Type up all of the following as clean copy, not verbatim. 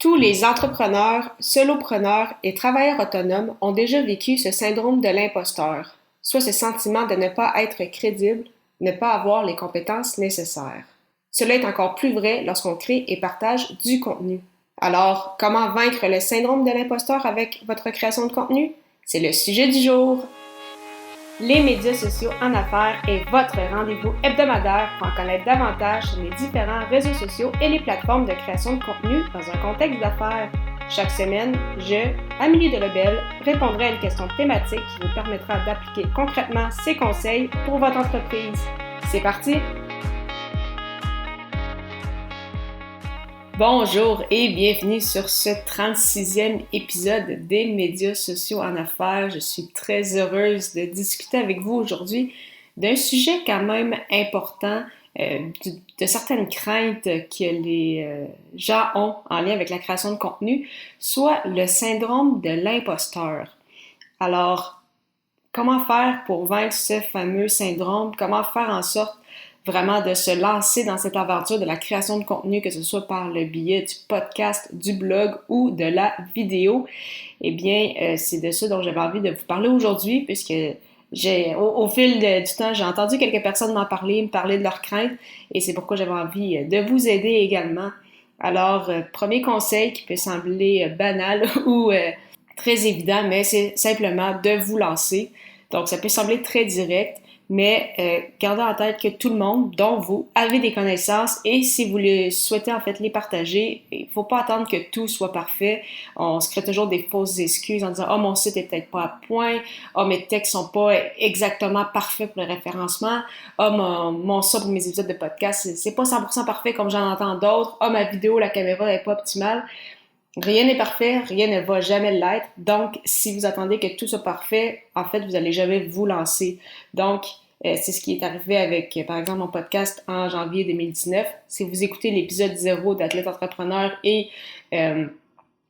Tous les entrepreneurs, solopreneurs et travailleurs autonomes ont déjà vécu ce syndrome de l'imposteur, soit ce sentiment de ne pas être crédible, ne pas avoir les compétences nécessaires. Cela est encore plus vrai lorsqu'on crée et partage du contenu. Alors, comment vaincre le syndrome de l'imposteur avec votre création de contenu? C'est le sujet du jour! Les médias sociaux en affaires est votre rendez-vous hebdomadaire pour en connaître davantage sur les différents réseaux sociaux et les plateformes de création de contenu dans un contexte d'affaires. Chaque semaine, je, Amélie Delobel, répondrai à une question thématique qui vous permettra d'appliquer concrètement ces conseils pour votre entreprise. C'est parti! Bonjour et bienvenue sur ce 36e épisode des médias sociaux en affaires. Je suis très heureuse de discuter avec vous aujourd'hui d'un sujet quand même important, de certaines craintes que les gens ont en lien avec la création de contenu, soit le syndrome de l'imposteur. Alors, comment faire pour vaincre ce fameux syndrome? Comment faire en sorte vraiment de se lancer dans cette aventure de la création de contenu, que ce soit par le biais du podcast, du blog ou de la vidéo? Eh bien, c'est de ça dont j'avais envie de vous parler aujourd'hui, puisque au fil du temps, j'ai entendu quelques personnes me parler de leurs craintes, et c'est pourquoi j'avais envie de vous aider également. Alors, premier conseil qui peut sembler banal ou très évident, mais c'est simplement de vous lancer. Donc, ça peut sembler très direct, mais gardez en tête que tout le monde, dont vous, avez des connaissances et si vous souhaitez en fait les partager, il ne faut pas attendre que tout soit parfait. On se crée toujours des fausses excuses en disant « Ah, mon site est peut-être pas à point. Ah, mes textes sont pas exactement parfaits pour le référencement. Ah, mon son pour mes épisodes de podcast, c'est pas 100% parfait comme j'en entends d'autres. Ah, ma vidéo, la caméra n'est pas optimale. » Rien n'est parfait, rien ne va jamais l'être. Donc, si vous attendez que tout soit parfait, en fait, vous n'allez jamais vous lancer. Donc, c'est ce qui est arrivé avec, par exemple, mon podcast en janvier 2019. Si vous écoutez l'épisode 0 d'Athlète Entrepreneur et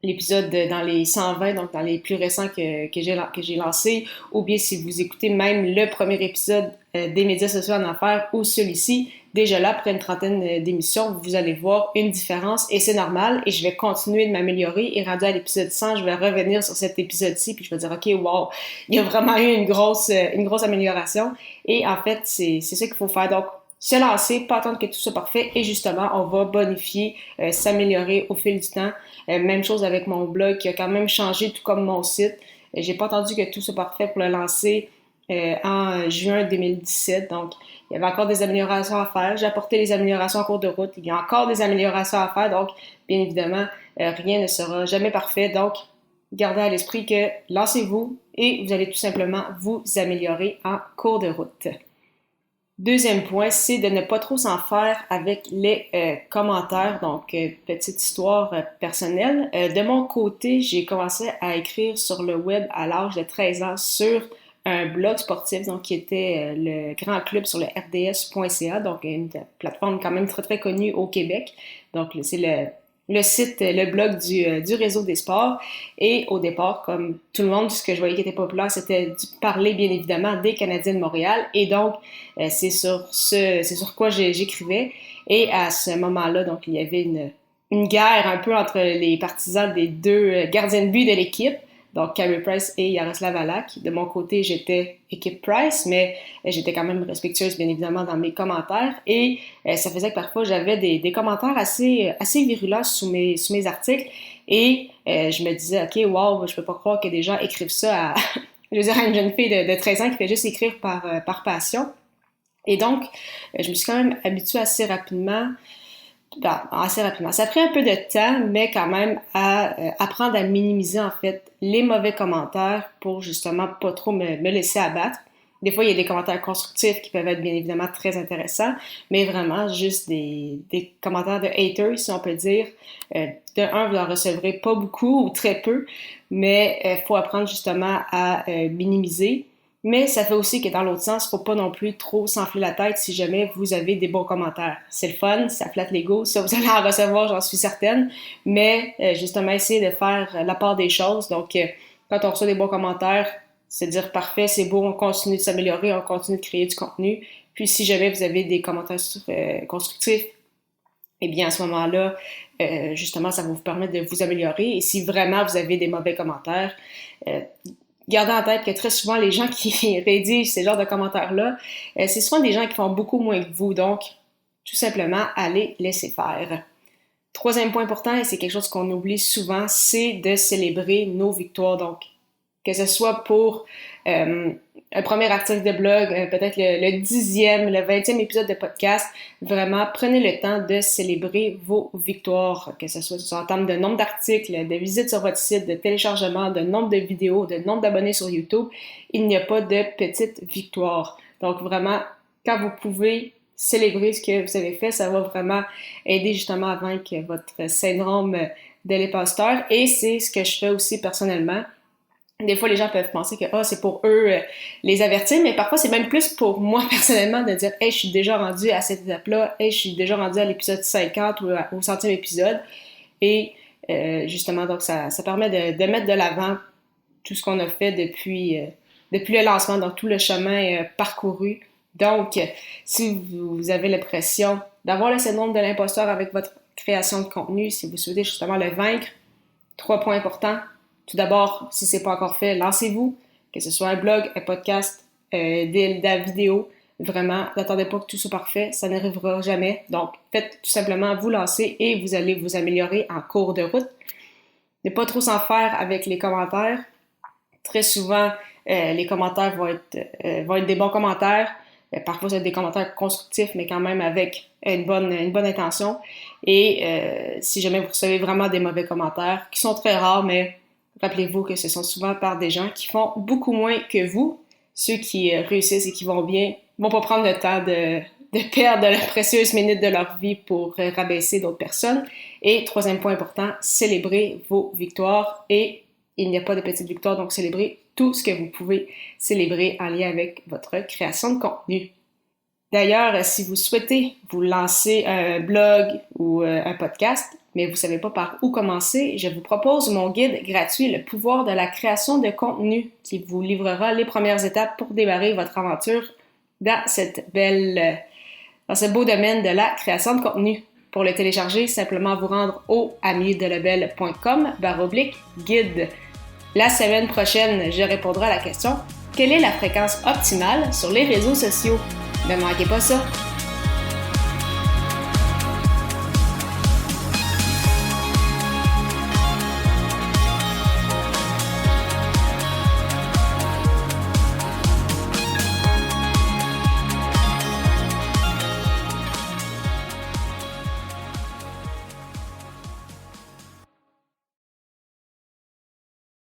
l'épisode dans les 120, donc dans les plus récents que j'ai lancé, ou bien si vous écoutez même le premier épisode des médias sociaux en affaires ou celui-ci, déjà là, après une trentaine d'émissions, vous allez voir une différence et c'est normal et je vais continuer de m'améliorer et rendu à l'épisode 100, je vais revenir sur cet épisode-ci puis je vais dire OK, wow, il y a vraiment eu une grosse amélioration et en fait, c'est ça qu'il faut faire. Donc, se lancer, pas attendre que tout soit parfait et justement, on va bonifier, s'améliorer au fil du temps. Même chose avec mon blog qui a quand même changé, tout comme mon site. J'ai pas attendu que tout soit parfait pour le lancer en juin 2017. Donc, il y avait encore des améliorations à faire. J'ai apporté les améliorations en cours de route. Il y a encore des améliorations à faire. Donc, bien évidemment, rien ne sera jamais parfait. Donc, gardez à l'esprit que lancez-vous et vous allez tout simplement vous améliorer en cours de route. Deuxième point, c'est de ne pas trop s'en faire avec les commentaires. Donc, petite histoire personnelle. De mon côté, j'ai commencé à écrire sur le web à l'âge de 13 ans sur un blog sportif, donc qui était le Grand Club sur le rds.ca, donc une plateforme quand même très très connue au Québec. Donc, c'est le site, le blog du réseau des sports. Et au départ, comme tout le monde, ce que je voyais qui était populaire, c'était de parler bien évidemment des Canadiens de Montréal. Et donc, c'est sur quoi j'écrivais. Et à ce moment-là, donc, il y avait une guerre un peu entre les partisans des deux gardiens de but de l'équipe. Donc, Carey Price et Yaroslav Halak. De mon côté, j'étais équipe Price, mais j'étais quand même respectueuse, bien évidemment, dans mes commentaires. Et ça faisait que parfois, j'avais des commentaires assez virulents sous mes articles. Et je me disais, OK, wow, je peux pas croire que des gens écrivent ça à, je veux dire, à une jeune fille de 13 ans qui fait juste écrire par passion. Et donc, je me suis quand même habituée assez rapidement. Ça a pris un peu de temps, mais quand même à apprendre à minimiser en fait les mauvais commentaires pour justement pas trop me laisser abattre. Des fois, il y a des commentaires constructifs qui peuvent être bien évidemment très intéressants, mais vraiment juste des commentaires de haters, si on peut dire. De un, vous en recevrez pas beaucoup ou très peu, mais faut apprendre justement à minimiser. Mais ça fait aussi que dans l'autre sens, faut pas non plus trop s'enfler la tête si jamais vous avez des bons commentaires. C'est le fun, ça flatte l'ego, ça vous allez en recevoir, j'en suis certaine. Mais justement, essayez de faire la part des choses. Donc, quand on reçoit des bons commentaires, c'est dire parfait, c'est beau, on continue de s'améliorer, on continue de créer du contenu. Puis si jamais vous avez des commentaires constructifs, eh bien à ce moment-là, justement, ça va vous permettre de vous améliorer. Et si vraiment vous avez des mauvais commentaires, gardez en tête que très souvent, les gens qui rédigent ces genres de commentaires-là, c'est souvent des gens qui font beaucoup moins que vous. Donc, tout simplement, allez laisser faire. Troisième point important, et c'est quelque chose qu'on oublie souvent, c'est de célébrer nos victoires. Donc, que ce soit pour un premier article de blog, peut-être le 10e, le 20e épisode de podcast, vraiment, prenez le temps de célébrer vos victoires, que ce soit en termes de nombre d'articles, de visites sur votre site, de téléchargements, de nombre de vidéos, de nombre d'abonnés sur YouTube. Il n'y a pas de petites victoires. Donc, vraiment, quand vous pouvez célébrer ce que vous avez fait, ça va vraiment aider justement à vaincre votre syndrome de l'imposteur. Et c'est ce que je fais aussi personnellement. Des fois, les gens peuvent penser que c'est pour eux les avertir, mais parfois, c'est même plus pour moi personnellement de dire « Hey, je suis déjà rendu à cette étape-là. Hey, je suis déjà rendu à l'épisode 50 ou au 100e épisode. » Et justement, donc, ça permet de mettre de l'avant tout ce qu'on a fait depuis le lancement, donc tout le chemin parcouru. Donc, si vous avez l'impression d'avoir le syndrome de l'imposteur avec votre création de contenu, si vous souhaitez justement le vaincre, 3 points importants. Tout d'abord, si ce n'est pas encore fait, lancez-vous, que ce soit un blog, un podcast, de la vidéo. Vraiment, n'attendez pas que tout soit parfait, ça n'arrivera jamais. Donc, faites tout simplement vous lancer et vous allez vous améliorer en cours de route. Ne pas trop s'en faire avec les commentaires. Très souvent, les commentaires vont être des bons commentaires. Parfois, ça va être des commentaires constructifs, mais quand même avec une bonne intention. Et si jamais vous recevez vraiment des mauvais commentaires, qui sont très rares, mais rappelez-vous que ce sont souvent par des gens qui font beaucoup moins que vous. Ceux qui réussissent et qui vont bien vont pas prendre le temps de perdre la précieuse minute de leur vie pour rabaisser d'autres personnes. Et troisième point important, célébrez vos victoires. Et il n'y a pas de petites victoires, donc célébrez tout ce que vous pouvez célébrer en lien avec votre création de contenu. D'ailleurs, si vous souhaitez vous lancer un blog ou un podcast, mais vous ne savez pas par où commencer, je vous propose mon guide gratuit, Le pouvoir de la création de contenu, qui vous livrera les premières étapes pour démarrer votre aventure dans dans ce beau domaine de la création de contenu. Pour le télécharger, simplement vous rendre au amiedelebel.com/guide. La semaine prochaine, je répondrai à la question « Quelle est la fréquence optimale sur les réseaux sociaux ?» Ne manquez pas ça!